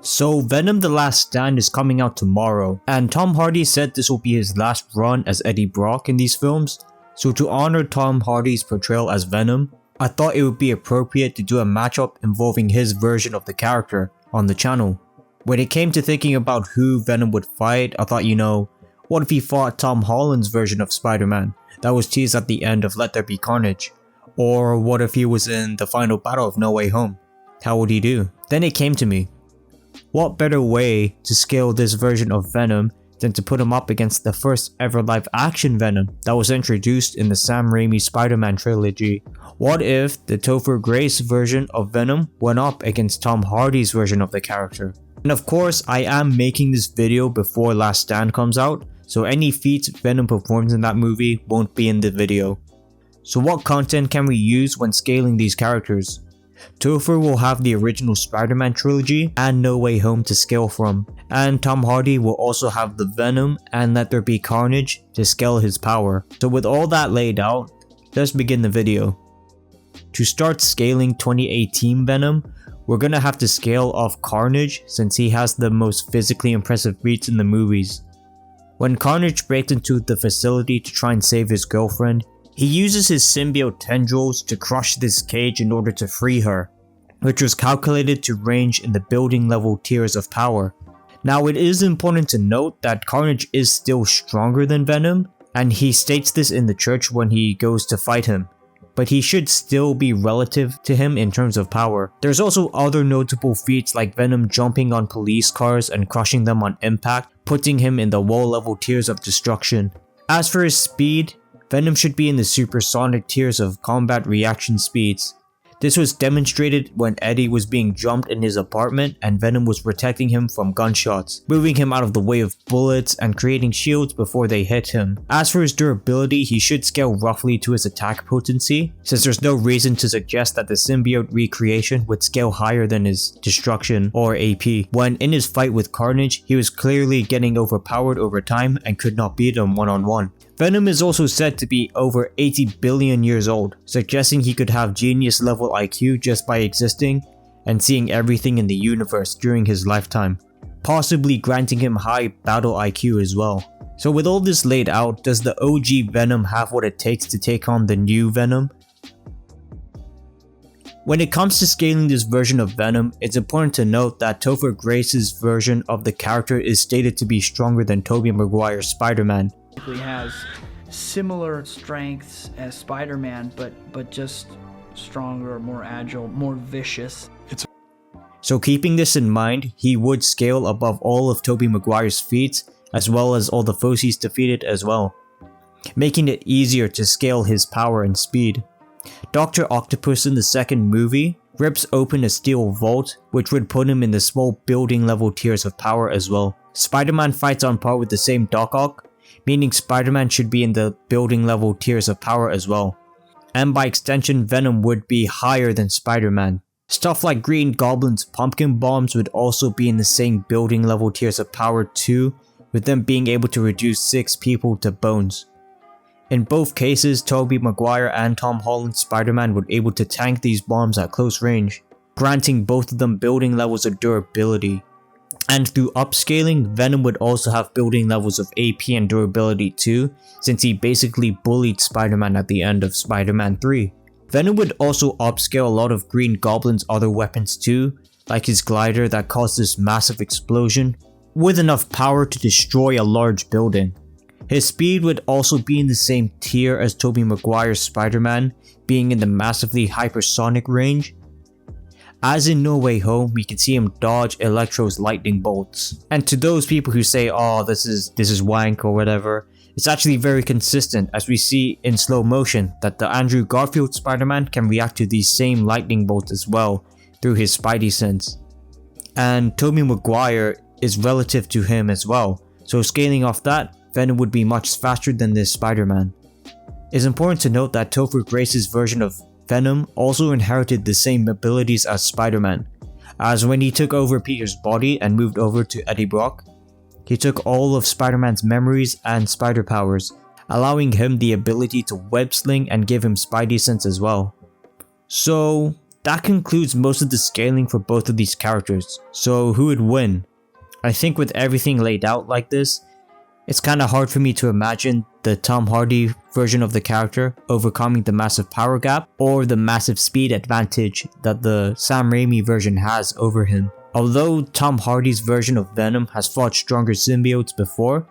So Venom: The Last Stand is coming out tomorrow, and Tom Hardy said this will be his last run as Eddie Brock in these films. So to honor Tom Hardy's portrayal as Venom, I thought it would be appropriate to do a matchup involving his version of the character on the channel. When it came to thinking about who Venom would fight, I thought, what if he fought Tom Holland's version of Spider-Man that was teased at the end of Let There Be Carnage? Or what if he was in the final battle of No Way Home? How would he do? Then it came to me. What better way to scale this version of Venom than to put him up against the first ever live action Venom that was introduced in the Sam Raimi Spider-Man trilogy? What if the Topher Grace version of Venom went up against Tom Hardy's version of the character? And of course, I am making this video before Last Stand comes out, so any feats Venom performs in that movie won't be in the video. So what content can we use when scaling these characters? Topher will have the original Spider-Man trilogy and No Way Home to scale from, and Tom Hardy will also have the Venom and Let There Be Carnage to scale his power. So with all that laid out, let's begin the video. To start scaling 2018 Venom, we're gonna have to scale off Carnage since he has the most physically impressive feats in the movies. When Carnage breaks into the facility to try and save his girlfriend, he uses his symbiote tendrils to crush this cage in order to free her, which was calculated to range in the building level tiers of power. Now it is important to note that Carnage is still stronger than Venom, and he states this in the church when he goes to fight him, but he should still be relative to him in terms of power. There's also other notable feats like Venom jumping on police cars and crushing them on impact, putting him in the wall level tiers of destruction. As for his speed, Venom should be in the supersonic tiers of combat reaction speeds. This was demonstrated when Eddie was being jumped in his apartment and Venom was protecting him from gunshots, moving him out of the way of bullets and creating shields before they hit him. As for his durability, he should scale roughly to his attack potency, since there's no reason to suggest that the symbiote recreation would scale higher than his destruction or AP. When in his fight with Carnage, he was clearly getting overpowered over time and could not beat him one-on-one. Venom is also said to be over 80 billion years old, suggesting he could have genius level IQ just by existing and seeing everything in the universe during his lifetime, possibly granting him high battle IQ as well. So with all this laid out, does the OG Venom have what it takes to take on the new Venom? When it comes to scaling this version of Venom, it's important to note that Topher Grace's version of the character is stated to be stronger than Tobey Maguire's Spider-Man. He has similar strengths as Spider-Man, but just stronger, more agile, more vicious. So keeping this in mind, he would scale above all of Tobey Maguire's feats, as well as all the foes he's defeated as well, making it easier to scale his power and speed. Dr. Octopus in the second movie rips open a steel vault, which would put him in the small building level tiers of power as well. Spider-Man fights on par with the same Doc Ock, meaning Spider-Man should be in the building level tiers of power as well. And by extension, Venom would be higher than Spider-Man. Stuff like Green Goblin's pumpkin bombs would also be in the same building level tiers of power too, with them being able to reduce 6 people to bones. In both cases, Tobey Maguire and Tom Holland's Spider-Man were able to tank these bombs at close range, granting both of them building levels of durability. And through upscaling, Venom would also have building levels of AP and durability too, since he basically bullied Spider-Man at the end of Spider-Man 3. Venom would also upscale a lot of Green Goblin's other weapons too, like his glider that caused this massive explosion, with enough power to destroy a large building. His speed would also be in the same tier as Tobey Maguire's Spider-Man, being in the massively hypersonic range. As in No Way Home, we can see him dodge Electro's lightning bolts. And to those people who say, oh, this is wank or whatever, it's actually very consistent, as we see in slow motion that the Andrew Garfield Spider-Man can react to these same lightning bolts as well through his Spidey sense. And Tobey Maguire is relative to him as well, so scaling off that, Venom would be much faster than this Spider-Man. It's important to note that Topher Grace's version of Venom also inherited the same abilities as Spider-Man, as when he took over Peter's body and moved over to Eddie Brock, he took all of Spider-Man's memories and spider powers, allowing him the ability to web sling and give him Spidey sense as well. So, that concludes most of the scaling for both of these characters. So who would win? I think with everything laid out like this, it's kinda hard for me to imagine the Tom Hardy version of the character overcoming the massive power gap or the massive speed advantage that the Sam Raimi version has over him. Although Tom Hardy's version of Venom has fought stronger symbiotes before,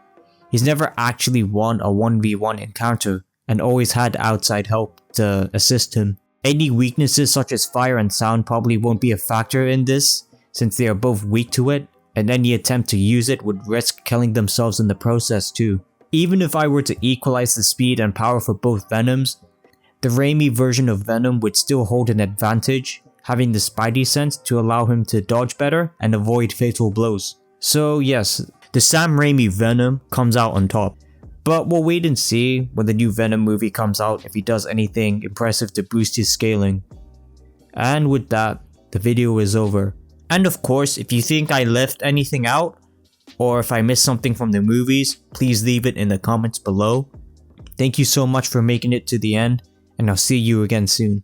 he's never actually won a 1v1 encounter and always had outside help to assist him. Any weaknesses such as fire and sound probably won't be a factor in this, since they are both weak to it, and any attempt to use it would risk killing themselves in the process too. Even if I were to equalize the speed and power for both Venoms, the Raimi version of Venom would still hold an advantage, having the Spidey sense to allow him to dodge better and avoid fatal blows. So yes, the Sam Raimi Venom comes out on top. But we'll wait and see when the new Venom movie comes out if he does anything impressive to boost his scaling. And with that, the video is over. And of course, if you think I left anything out, or if I missed something from the movies, please leave it in the comments below. Thank you so much for making it to the end, and I'll see you again soon.